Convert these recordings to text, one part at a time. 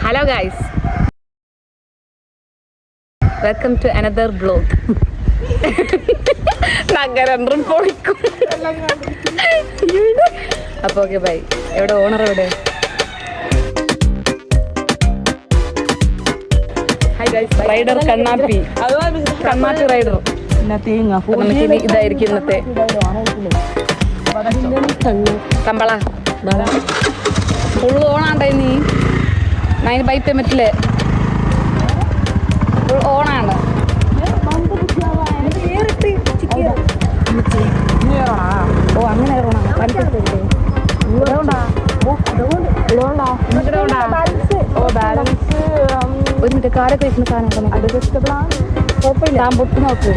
Hello guys, welcome to another vlog. നഗരണ്ടും പൊളിക്കും. അപ്പോൾ okay bye. എവിടെ ഓണർ എവിടെ? ഹായ് ഗൈസ്, റൈഡർ കണ്ണാപ്പി റൈഡർ. നമുക്കിനി ഇതായിരിക്കും ഇന്നത്തെ കമ്പള ഫുൾ ഓണാണ്ടായി. നീ അതിന് ബൈറ്റ് പറ്റില്ലേ? ഫുൾ ഓണാണ്. ഓ അങ്ങനെ ഒരു മിനിറ്റ് കാലൊക്കെ വെക്കുന്ന സാധനം കുഴപ്പമില്ല. പൊട്ടി നോക്ക്.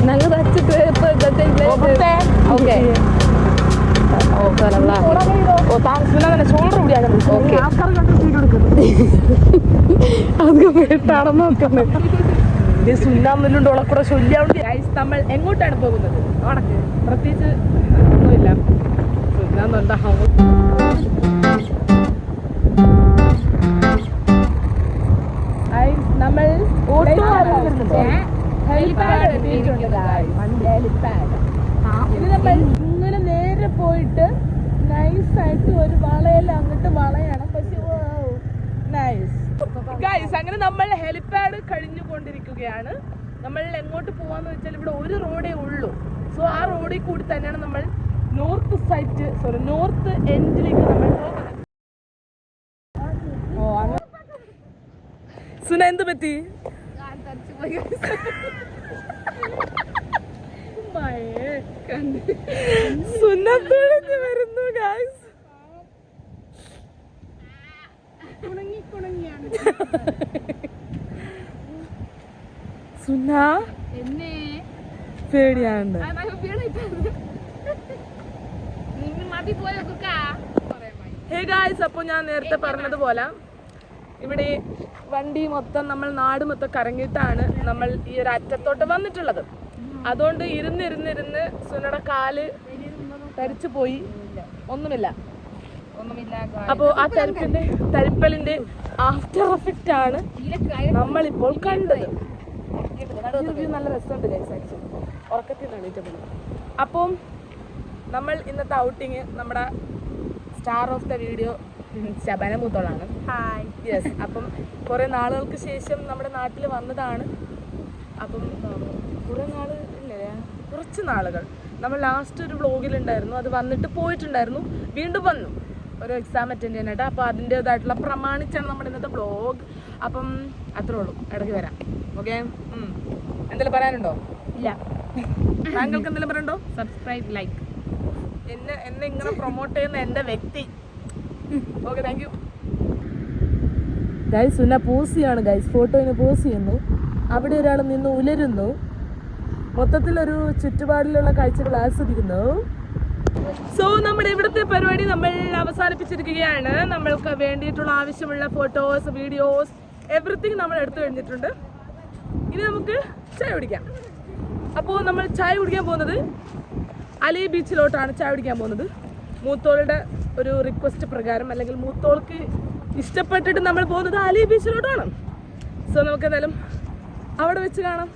ഞങ്ങൾ വെച്ചിട്ട് ഓക്കെ നമ്മൾ എങ്ങോട്ടാണ് പോകുന്നത്? വടക്ക് പ്രത്യേകിച്ച് ഒന്നുമില്ല. നമ്മൾ ഇനി നമ്മൾ ഇങ്ങനെ നേരെ പോയിട്ട് നൈസായിട്ട് ഒരു വളയിൽ അങ്ങോട്ട് വളയാണ്. പക്ഷെ നൈസ് ഗൈസ്, അങ്ങനെ നമ്മൾ ഹെലിപാഡ് കഴിഞ്ഞുകൊണ്ടിരിക്കുകയാണ്. നമ്മൾ എങ്ങോട്ട് പോവാന്ന് വെച്ചാൽ ഇവിടെ ഒരു റോഡേ ഉള്ളൂ. സോ ആ റോഡിൽ കൂടി തന്നെയാണ് നമ്മൾ നോർത്ത് എൻഡിലേക്ക് നമ്മൾ പോകുന്നത്. സുന എന്ത് പറ്റി? സുന തുഴഞ്ഞു വരുന്നു ഗൈസ്. സുന പേടിയാണ്. ഹേ ഗായ്സ്, അപ്പോൾ ഞാൻ നേരത്തെ പറഞ്ഞതുപോലെ ഇവിടെ വണ്ടി മൊത്തം നമ്മൾ നാട് മൊത്തം കറങ്ങിയിട്ടാണ് നമ്മൾ ഈ ഒരു അറ്റത്തോട്ട് വന്നിട്ടുള്ളത്. അതുകൊണ്ട് ഇരുന്നിരുന്നിരുന്ന് സുനയുടെ കാല് തരിച്ചു പോയി. ഒന്നുമില്ല. അപ്പോൾ ആ തരിപ്പലിന്റെ ആഫ്റ്റർ എഫക്റ്റ് ആണ് നമ്മളിപ്പോൾ കണ്ടത്. നല്ല രസമുണ്ട് ഗൈസ്. ആക്ച്വലി ഉറക്കത്തിൽ നിന്നാണ് ഏറ്റവും. അപ്പം നമ്മൾ ഇന്നത്തെ ഔട്ടിങ് നമ്മുടെ star of the video Shabana മൂത്തോളാണ്. ഹായ്. യെസ്. അപ്പം കുറേ നാളുകൾക്ക് ശേഷം നമ്മുടെ നാട്ടിൽ വന്നതാണ്. അപ്പം കുറച്ച് നാളുകൾ നമ്മൾ ലാസ്റ്റ് ഒരു വ്ളോഗിലുണ്ടായിരുന്നു. അത് വന്നിട്ട് പോയിട്ടുണ്ടായിരുന്നു, വീണ്ടും വന്നു ഒരു എക്സാം അറ്റൻഡ് ചെയ്യാനായിട്ട്. അപ്പോൾ അതിൻ്റേതായിട്ടുള്ള പ്രമാണിച്ചാണ് നമ്മുടെ ഇന്നത്തെ വ്ളോഗ്. അപ്പം അത്രേ ഉള്ളൂ. ഇടയ്ക്ക് വരാം. ഓക്കെ. എന്തെങ്കിലും പറയാനുണ്ടോ? ഇല്ല. താങ്കൾക്ക് എന്തെങ്കിലും പറയണ്ടോ? Subscribe, like. എന്നെ ഇങ്ങനെ പ്രൊമോട്ട് ചെയ്യുന്ന എൻ്റെ വ്യക്തി. Okay, thank you guys. സുന പോസ് ചെയ്യാണ് ഗൈസ്, ഫോട്ടോയിന് പോസ് ചെയ്യുന്നു. അവിടെ ഒരാൾ നിന്ന് ഉലരുന്നു. മൊത്തത്തിലൊരു ചുറ്റുപാടിലുള്ള കാഴ്ചകൾ ആസ്വദിക്കുന്നു. സോ നമ്മുടെ ഇവിടുത്തെ പരിപാടി നമ്മൾ അവസാനിപ്പിച്ചിരിക്കുകയാണ്. നമ്മൾക്ക് വേണ്ടിയിട്ടുള്ള ആവശ്യമുള്ള ഫോട്ടോസ്, വീഡിയോസ്, എവറിത്തിങ് നമ്മൾ എടുത്തു കഴിഞ്ഞിട്ടുണ്ട്. ഇനി നമുക്ക് ചായ കുടിക്കാം. അപ്പോൾ നമ്മൾ ചായ കുടിക്കാൻ പോകുന്നത് അലി ബീച്ചിലോട്ടാണ് ചായ കുടിക്കാൻ പോകുന്നത്. മൂത്തോളുടെ ഒരു റിക്വസ്റ്റ് പ്രകാരം, അല്ലെങ്കിൽ മൂത്തോൾക്ക് ഇഷ്ടപ്പെട്ടിട്ട് നമ്മൾ പോകുന്നത് അലി ബീച്ചിലോട്ടാണ്. സോ നമുക്ക് എന്തായാലും അവിടെ വെച്ച് കാണാം.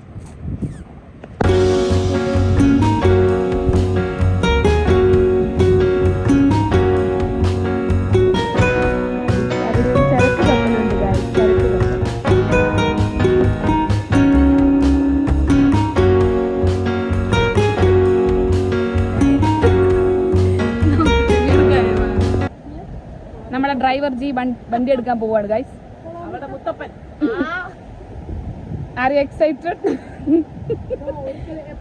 നമ്മുടെ ഡ്രൈവർ ജി വണ്ടി എടുക്കാൻ പോവാണ് guys. Are you excited?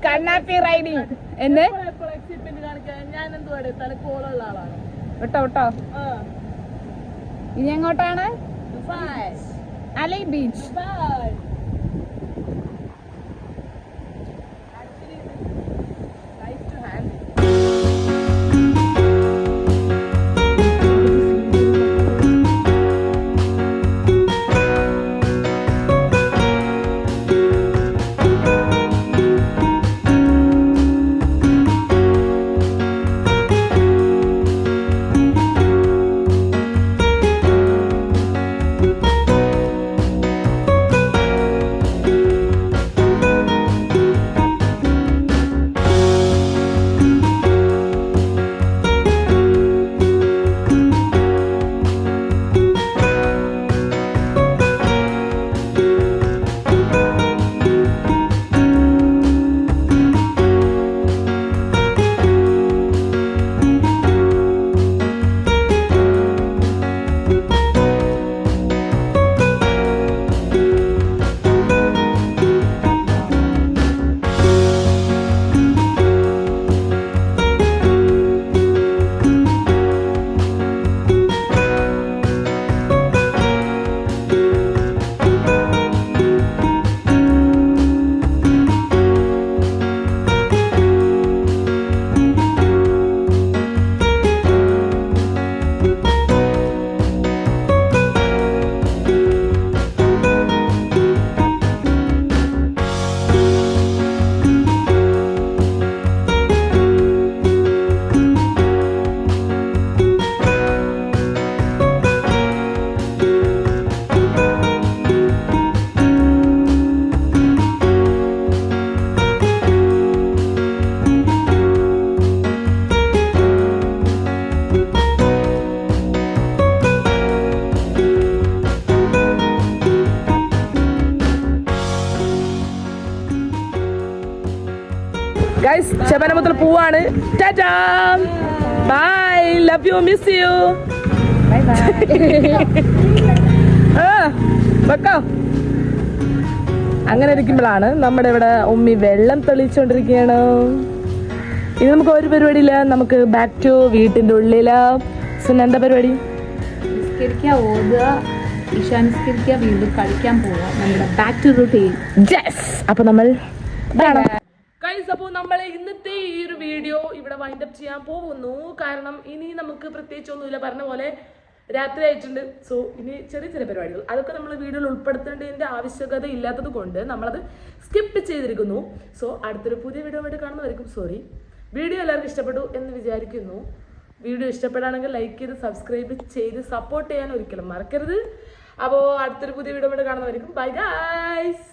Kannappi riding. എന്നെ വിട്ടോ. ഇനി എങ്ങോട്ടാണ്? അലൈ ബീച്ച്. ശബന മുതൽ പോവാണ്. Tata bye, love you, miss you. Bye bye. വെക്കോ. അങ്ങനെ ഇരിക്കുമ്പോഴാണ് നമ്മുടെ ഇവിടെ ഉമ്മി വെള്ളം തെളിയിച്ചുകൊണ്ടിരിക്കുകയാണ്. ഇനി നമുക്ക് ഒരു പരിപാടിയില്ല, നമുക്ക് ബാക്ക് ടു വീട്ടിന്റെ ഉള്ളില്. എന്താ പരിപാടി? നിസ്കരിക്കുക, ഓതുക, നിസ്കരിക്കുക, വീണ്ടും കളിക്കാൻ പോവുക. നമ്മുടെ ബാക്ക് ടു റൂട്ടീൻ. അപ്പൊ നമ്മൾ അപ്പോൾ നമ്മൾ ഇന്നത്തെ ഈ ഒരു വീഡിയോ ഇവിടെ വൈൻഡപ്പ് ചെയ്യാൻ പോകുന്നു. കാരണം ഇനി നമുക്ക് പ്രത്യേകിച്ച് ഒന്നുമില്ല, പറഞ്ഞ പോലെ രാത്രി ആയിട്ടുണ്ട്. സോ ഇനി ചെറിയ ചെറിയ പരിപാടികൾ അതൊക്കെ നമ്മൾ വീഡിയോയിൽ ഉൾപ്പെടുത്തേണ്ടതിൻ്റെ ആവശ്യകത ഇല്ലാത്തത് കൊണ്ട് നമ്മളത് സ്കിപ്പ് ചെയ്തിരിക്കുന്നു. സോ അടുത്തൊരു പുതിയ വീഡിയോ ആയിട്ട് കാണുന്നതായിരിക്കും. സോറി, വീഡിയോ എല്ലാവർക്കും ഇഷ്ടപ്പെട്ടു എന്ന് വിചാരിക്കുന്നു. വീഡിയോ ഇഷ്ടപ്പെടുകയാണെങ്കിൽ ലൈക്ക് ചെയ്ത് സബ്സ്ക്രൈബ് ചെയ്ത് സപ്പോർട്ട് ചെയ്യാൻ ഒരിക്കലും മറക്കരുത്. അപ്പോൾ അടുത്തൊരു പുതിയ വീഡിയോ ആയിട്ട് കാണുന്നതായിരിക്കും. Bye guys.